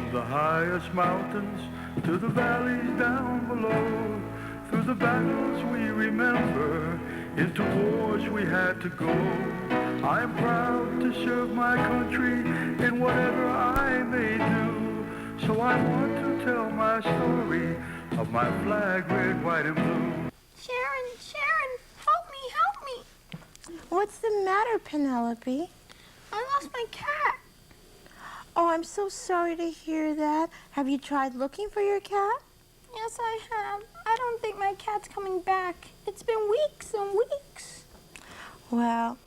From the highest mountains to the valleys down below, through the battles we remember, into wars we had to go. I am proud to serve my country in whatever I may do. So I want to tell my story of my flag, red, white, and blue. Sharon, help me. What's the matter, Penelope? I lost my cat. Oh, I'm so sorry to hear that. Have you tried looking for your cat? Yes, I have. I don't think my cat's coming back. It's been weeks and weeks. Well,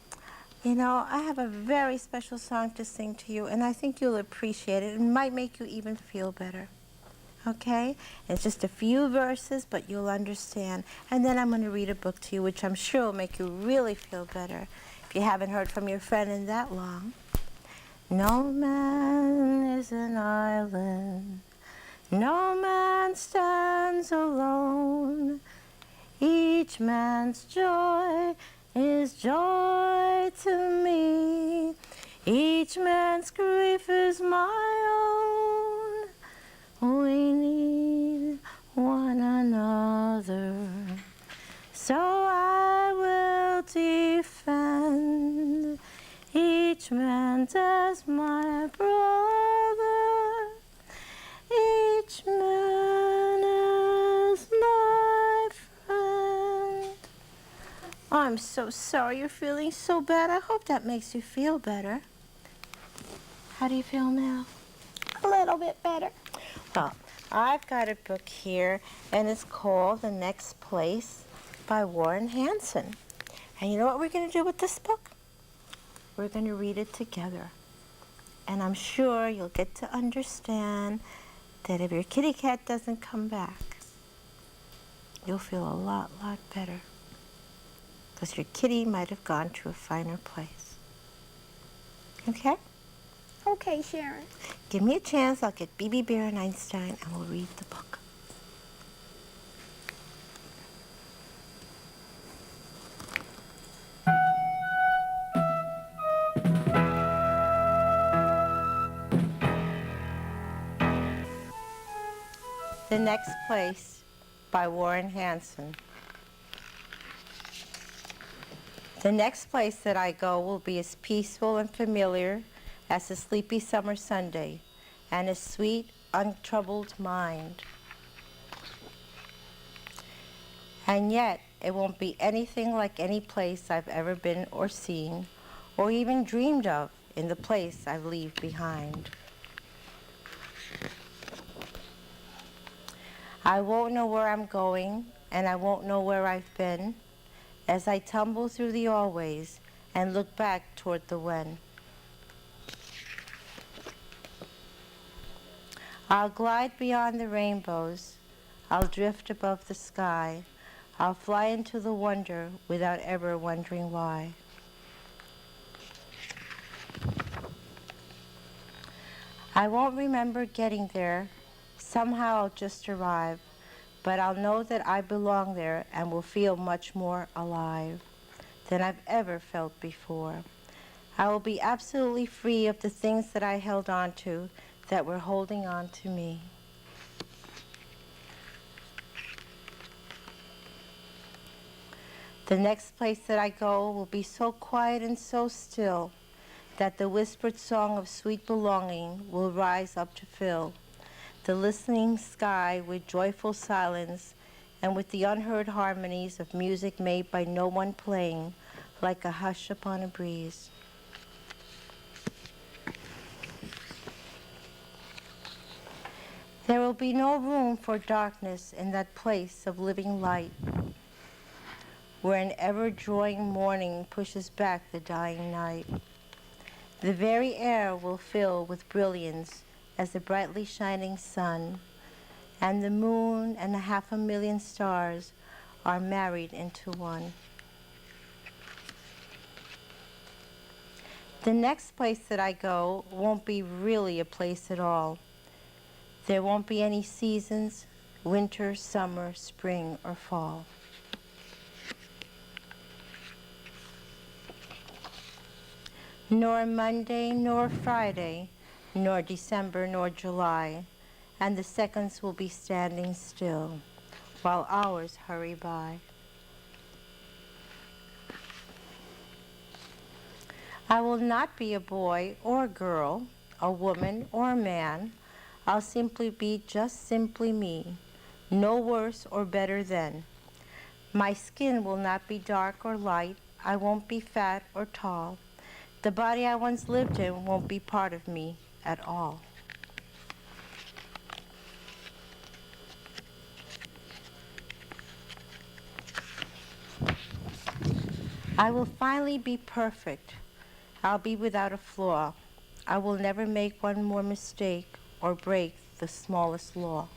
you know, I have a very special song to sing to you, and I think you'll appreciate it. It might make you even feel better. Okay? It's just a few verses, but you'll understand. And then I'm going to read a book to you, which I'm sure will make you really feel better if you haven't heard from your friend in that long. No man is an island. No man stands alone. Each man's joy is joy to me. Each man's grief is my own. We need one another. So I will defend each man as my brother. Each man is my friend. Oh, I'm so sorry you're feeling so bad. I hope that makes you feel better. How do you feel now? A little bit better. Well, I've got a book here, and it's called The Next Place by Warren Hansen. And you know what we're going to do with this book? We're going to read it together. And I'm sure you'll get to understand that if your kitty cat doesn't come back, you'll feel a lot better. Because your kitty might have gone to a finer place. Okay? Okay, Sharon. Give me a chance, I'll get B.B. Bear and Einstein, and we'll read the book. The Next Place by Warren Hansen. The next place that I go will be as peaceful and familiar as a sleepy summer Sunday, and a sweet, untroubled mind. And yet, it won't be anything like any place I've ever been or seen, or even dreamed of in the place I leave behind. I won't know where I'm going, and I won't know where I've been, as I tumble through the always and look back toward the when. I'll glide beyond the rainbows, I'll drift above the sky, I'll fly into the wonder without ever wondering why. I won't remember getting there, somehow I'll just arrive, but I'll know that I belong there and will feel much more alive than I've ever felt before. I will be absolutely free of the things that I held on to that were holding on to me. The next place that I go will be so quiet and so still that the whispered song of sweet belonging will rise up to fill the listening sky with joyful silence and with the unheard harmonies of music made by no one playing like a hush upon a breeze. There will be no room for darkness in that place of living light, where an ever-drawing morning pushes back the dying night. The very air will fill with brilliance as the brightly shining sun, and the moon and 500,000 stars are married into one. The next place that I go won't be really a place at all. There won't be any seasons, winter, summer, spring, or fall. Nor Monday nor Friday, nor December nor July, and the seconds will be standing still while hours hurry by. I will not be a boy or a girl, a woman or a man. I'll simply be just simply me, no worse or better than. My skin will not be dark or light. I won't be fat or tall. The body I once lived in won't be part of me at all. I will finally be perfect. I'll be without a flaw. I will never make one more mistake or break the smallest law.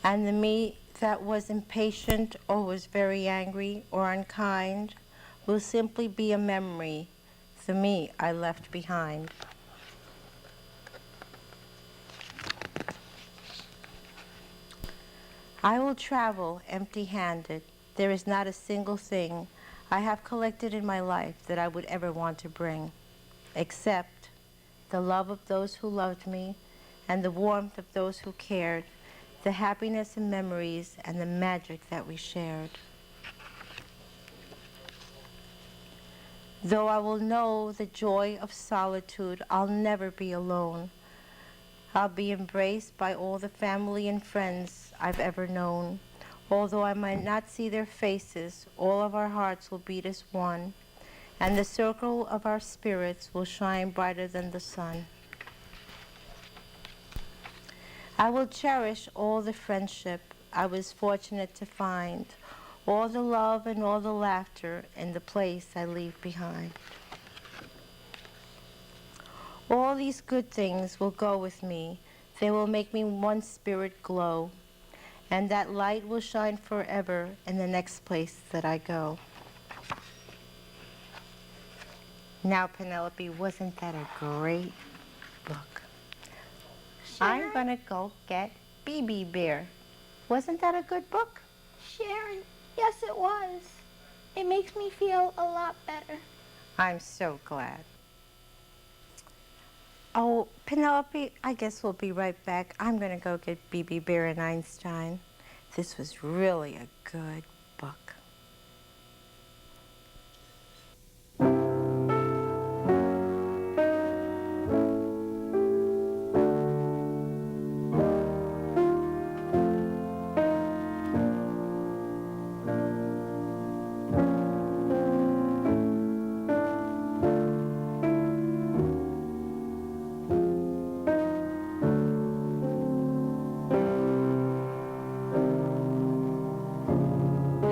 And the me that was impatient or was very angry or unkind will simply be a memory, the me I left behind. I will travel empty-handed. There is not a single thing I have collected in my life that I would ever want to bring, except the love of those who loved me and the warmth of those who cared, the happiness and memories and the magic that we shared. Though I will know the joy of solitude, I'll never be alone. I'll be embraced by all the family and friends I've ever known. Although I might not see their faces, all of our hearts will beat as one, and the circle of our spirits will shine brighter than the sun. I will cherish all the friendship I was fortunate to find, all the love and all the laughter in the place I leave behind. All these good things will go with me. They will make me one spirit glow, and that light will shine forever in the next place that I go. Now, Penelope, wasn't that a great book? Sharon? I'm gonna go get BB Bear. Wasn't that a good book? Sharon, yes it was. It makes me feel a lot better. I'm so glad. Oh, Penelope, I guess we'll be right back. I'm gonna go get BB Bear and Einstein. This was really a good book.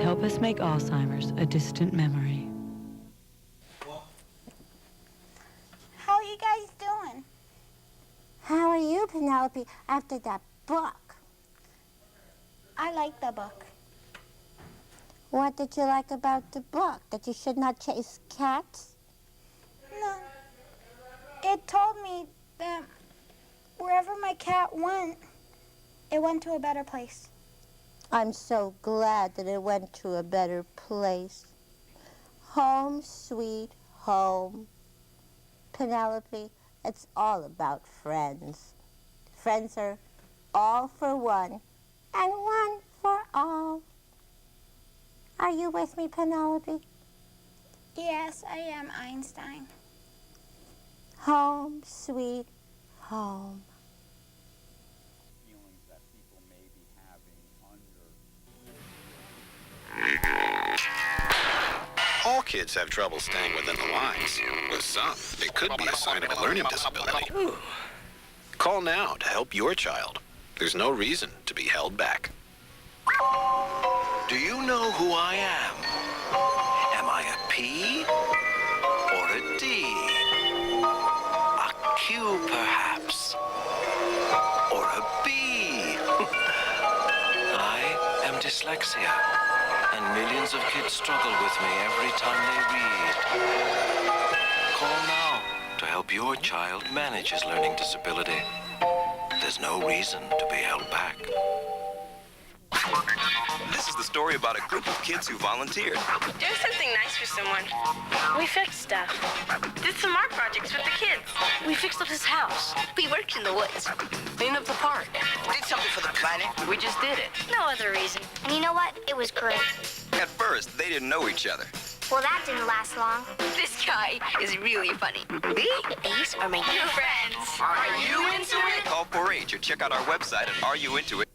Help us make Alzheimer's a distant memory. How are you guys doing? How are you, Penelope, after that book? I like the book. What did you like about the book? That you should not chase cats? No. It told me that wherever my cat went, it went to a better place. I'm so glad that it went to a better place. Home, sweet home. Penelope, it's all about friends. Friends are all for one and one for all. Are you with me, Penelope? Yes, I am Einstein. Home, sweet home. Feelings that people may be having under. All kids have trouble staying within the lines. With some, it could be a sign of a learning disability. Call now to help your child. There's no reason to be held back. Do you know who I am? Am I a P or a D? A Q, perhaps? Or a B? I am dyslexia, and millions of kids struggle with me every time they read. Call now to help your child manage his learning disability. There's no reason to be held back. This is the story about a group of kids who volunteered. Do something nice for someone. We fixed stuff. Did some art projects with the kids. We fixed up his house. We worked in the woods. Cleaned up the park. Did something for the planet. We just did it. No other reason. And you know what? It was great. At first, they didn't know each other. Well, that didn't last long. This guy is really funny. These are my new friends. Are you into it? Call 4-H or check out our website at Are You Into It?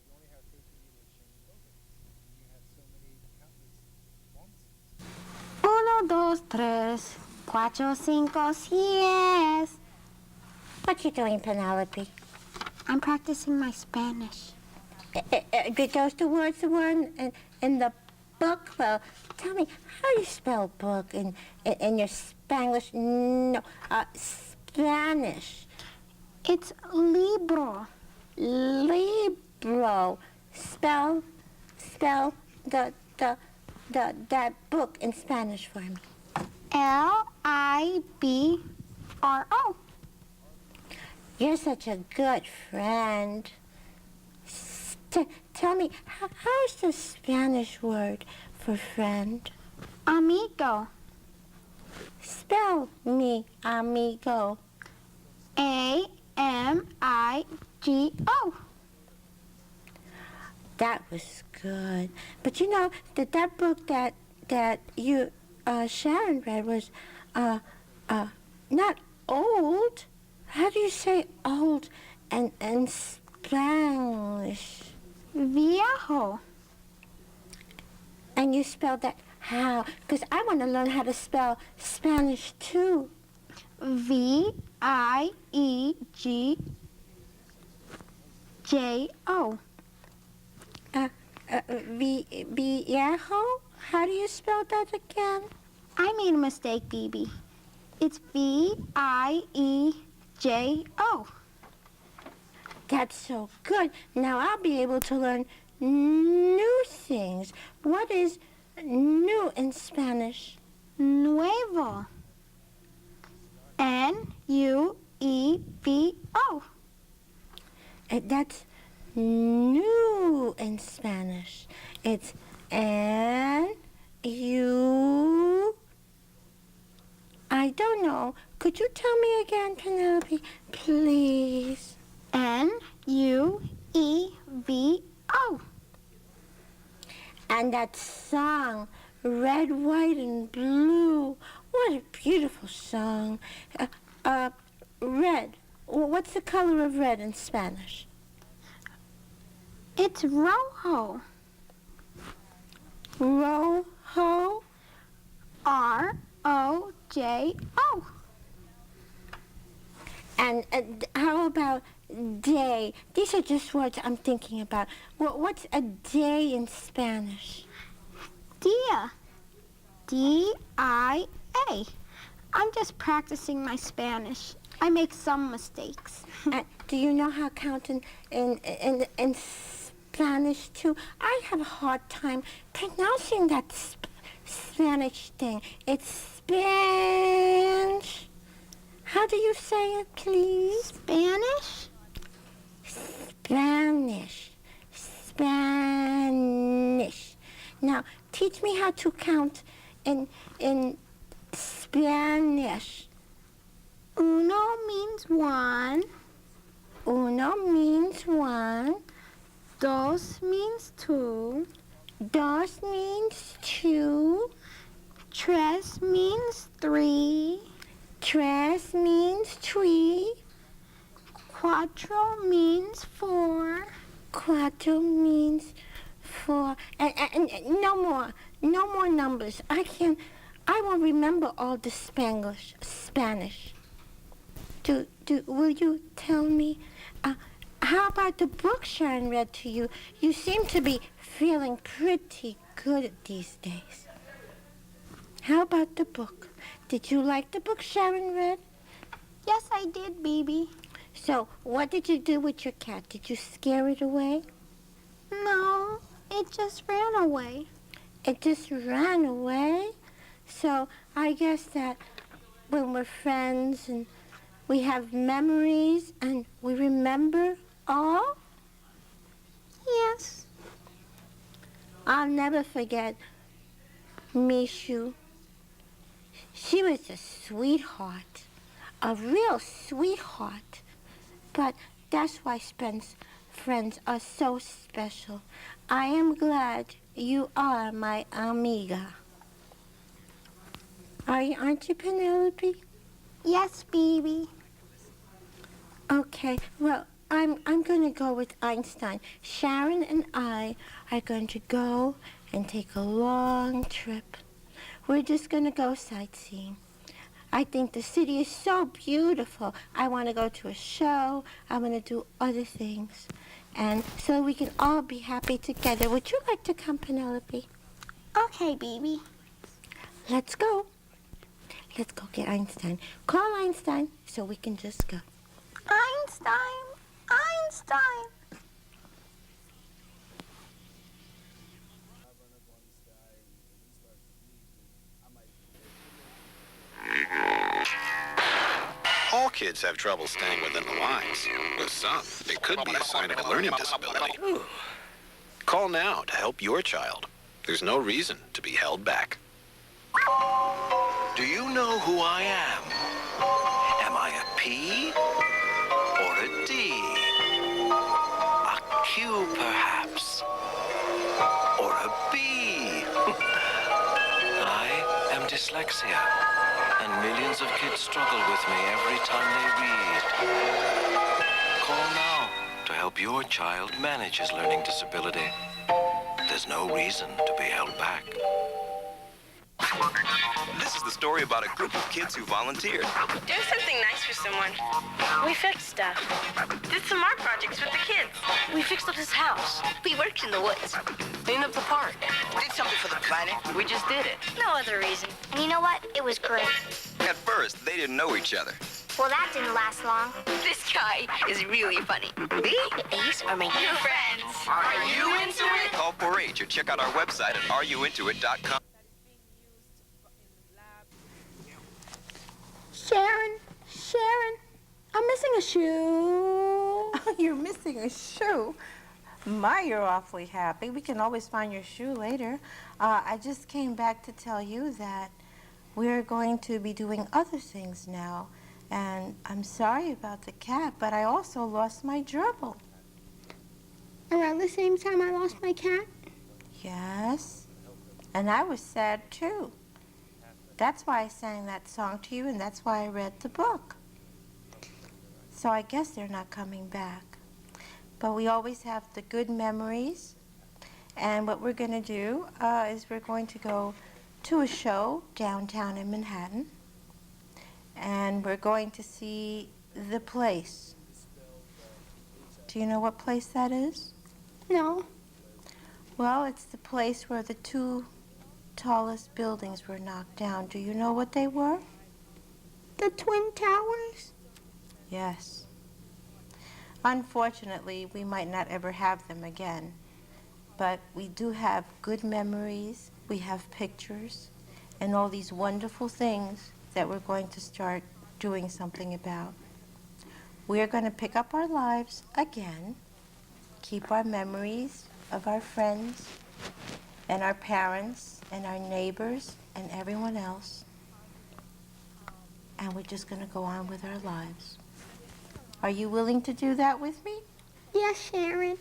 Uno, dos, tres, cuatro, cinco, seis. What you doing, Penelope? I'm practicing my Spanish. Did those the words that were in the book? Well, tell me, how do you spell book in your Spanglish? No, Spanish. It's libro. Libro. Spell that book in Spanish for me. Libro. You're such a good friend. Tell me, how's the Spanish word for friend? Amigo. Spell me, amigo. A-M-I-G-O. That was good. But you know, that book that you, Sharon read was, not old. How do you say old and Spanglish? Viejo. And you spelled that how? Because I want to learn how to spell Spanish too. V-I-E-G-J-O. Viejo? How do you spell that again? I made a mistake, Bibi. It's V-I-E-J-O. That's so good. Now I'll be able to learn new things. What is new in Spanish? Nuevo. N-U-E-V-O. That's new in Spanish. It's N-U... I don't know. Could you tell me again, Penelope? Please. N-U-E-V-O. And that song, Red, White, and Blue. What a beautiful song. Red. What's the color of red in Spanish? It's rojo. Rojo. R-O-J-O. And how about day? These are just words I'm thinking about. What's a day in Spanish? Dia. D-I-A. I'm just practicing my Spanish. I make some mistakes. Do you know how counting in Spanish too? I have a hard time pronouncing that Spanish thing. It's Spanish. How do you say it, please? Spanish? Spanish. Spanish. Now, teach me how to count in Spanish. Uno means one. Uno means one. Dos means two. Dos means two. Tres means three. Tres means three. Cuatro means four. Cuatro means four. And no more numbers. I won't remember all the Spanish. Will you tell me? How about the book Sharon read to you? You seem to be feeling pretty good these days. How about the book? Did you like the book Sharon read? Yes, I did, baby. So, what did you do with your cat? Did you scare it away? No, it just ran away. It just ran away? So, I guess that when we're friends and we have memories and we remember all? Yes. I'll never forget Mishu. She was a sweetheart, a real sweetheart. But that's why Spen's friends are so special. I am glad you are my amiga. Aren't you, Penelope? Yes, baby. Okay, well, I'm going to go with Einstein. Sharon and I are going to go and take a long trip. We're just going to go sightseeing. I think the city is so beautiful. I want to go to a show. I want to do other things. And so we can all be happy together. Would you like to come, Penelope? Okay, baby. Let's go. Let's go get Einstein. Call Einstein so we can just go. Einstein! Einstein! All kids have trouble staying within the lines. With some, it could be a sign of a learning disability. Call now to help your child. There's no reason to be held back. Do you know who I am? Am I a P or a D? A Q, perhaps? Or a B? I am dyslexia, and millions of kids struggle with me every time they read. Call now to help your child manage his learning disability. There's no reason to be held back. This is the story about a group of kids who volunteered. Doing something nice for someone. We fixed stuff. Did some art projects with the kids. We fixed up his house. We worked in the woods. Cleaned up the park. Did something for the planet. We just did it. No other reason. And you know what? It was great. At first, they didn't know each other. Well, that didn't last long. This guy is really funny. These are my new friends. Are you into it? Call 4-H or check out our website at areyouintoit.com. Sharon, I'm missing a shoe. Oh, you're missing a shoe. My, you're awfully happy. We can always find your shoe later. I just came back to tell you that we're going to be doing other things now. And I'm sorry about the cat, but I also lost my gerbil. Around the same time I lost my cat? Yes. And I was sad, too. That's why I sang that song to you, and that's why I read the book. So I guess they're not coming back. But we always have the good memories. And what we're going to do is we're going to go to a show downtown in Manhattan. And we're going to see The Place. Do you know what place that is? No. Well, it's the place where the two tallest buildings were knocked down. Do you know what they were? The Twin Towers? Yes. Unfortunately, we might not ever have them again. But we do have good memories, we have pictures, and all these wonderful things that we're going to start doing something about. We're going to pick up our lives again, keep our memories of our friends and our parents and our neighbors and everyone else. And we're just going to go on with our lives. Are you willing to do that with me? Yes, Sharon.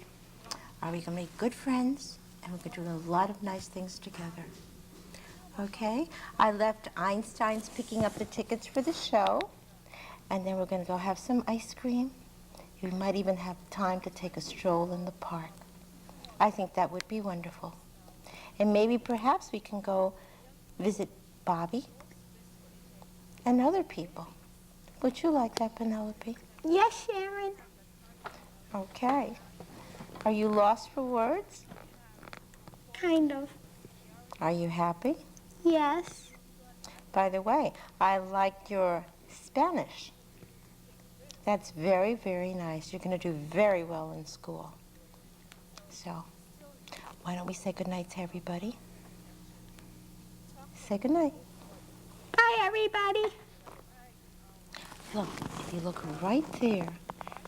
Are we going to make good friends? And we're going to do a lot of nice things together. Okay? I left Einstein's picking up the tickets for the show. And then we're going to go have some ice cream. You might even have time to take a stroll in the park. I think that would be wonderful. And maybe perhaps we can go visit Bobby and other people. Would you like that, Penelope? Yes, Sharon. Okay. Are you lost for words? Kind of. Are you happy? Yes. By the way, I liked your Spanish. That's very, very nice. You're going to do very well in school. So, why don't we say goodnight to everybody? Say goodnight. Bye, everybody. Look, if you look right there,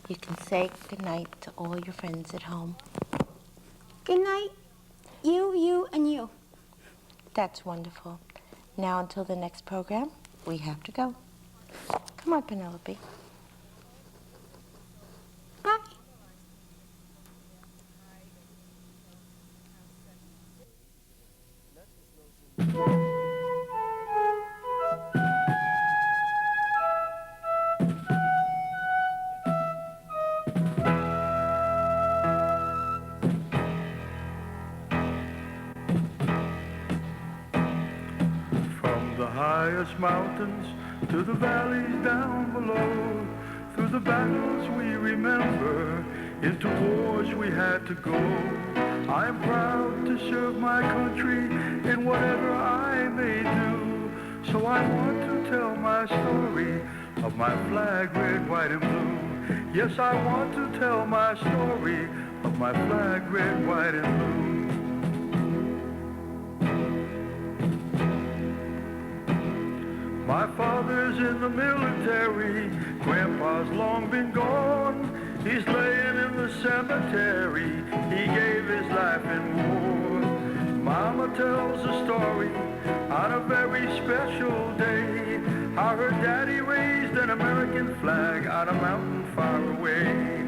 you can say goodnight to all your friends at home. Good night. You, and you. That's wonderful. Now, until the next program, we have to go. Come on, Penelope. Bye. From the highest mountains to the valleys down below, through the battles we remember, into wars we had to go. I am proud to serve my country in whatever I may do. So I want to tell my story of my flag, red, white, and blue. Yes, I want to tell my story of my flag, red, white, and blue. My father's in the military, Grandpa's long been gone. He's laying in the cemetery, he gave his life in war. Mama tells a story on a very special day, how her daddy raised an American flag on a mountain far away.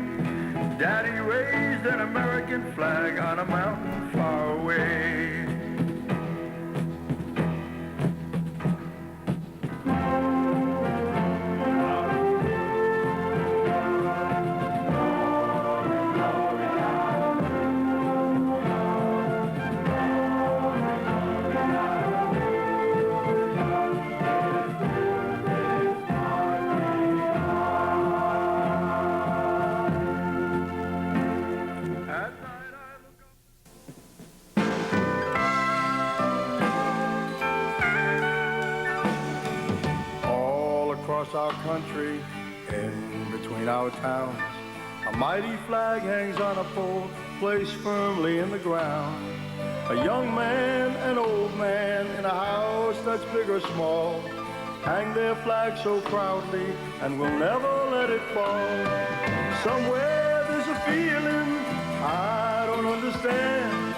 Daddy raised an American flag on a mountain far away. Across our country, in between our towns, a mighty flag hangs on a pole, placed firmly in the ground. A young man, an old man, in a house that's big or small, hang their flag so proudly and will never let it fall. Somewhere there's a feeling I don't understand.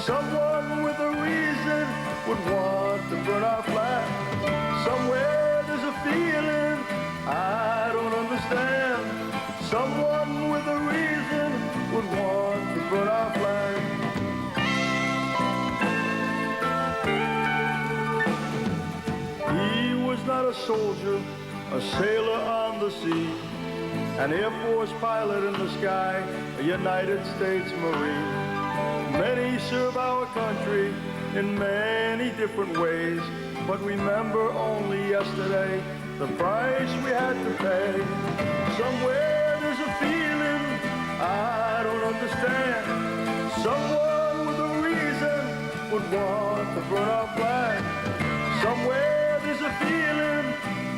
Someone with a reason would want to burn our flag. Somewhere there's a feeling I don't understand. Someone with a reason would want to burn our flag. He was not a soldier, a sailor on the sea, an Air Force pilot in the sky, a United States Marine. Many serve our country in many different ways, but remember only yesterday the price we had to pay. Somewhere there's a feeling I don't understand. Someone with a reason would want to burn our flag. Somewhere there's a feeling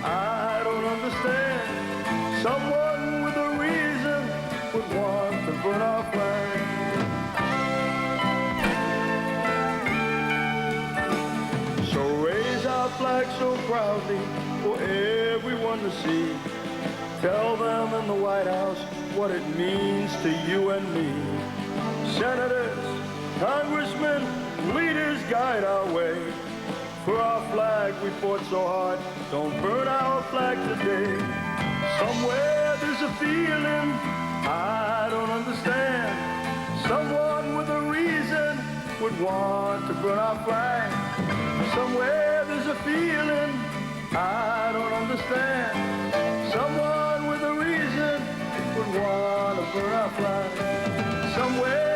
I don't understand. Someone with a reason would want to burn our flag. So raise our flag so proudly for everyone to see. Tell them in the White House what it means to you and me. Senators, congressmen, leaders guide our way. For our flag we fought so hard, don't burn our flag today. Somewhere there's a feeling I don't understand. Someone with a reason would want to burn our flag. Somewhere there's a feeling I don't understand. Someone with a reason would want to burn our flag. Somewhere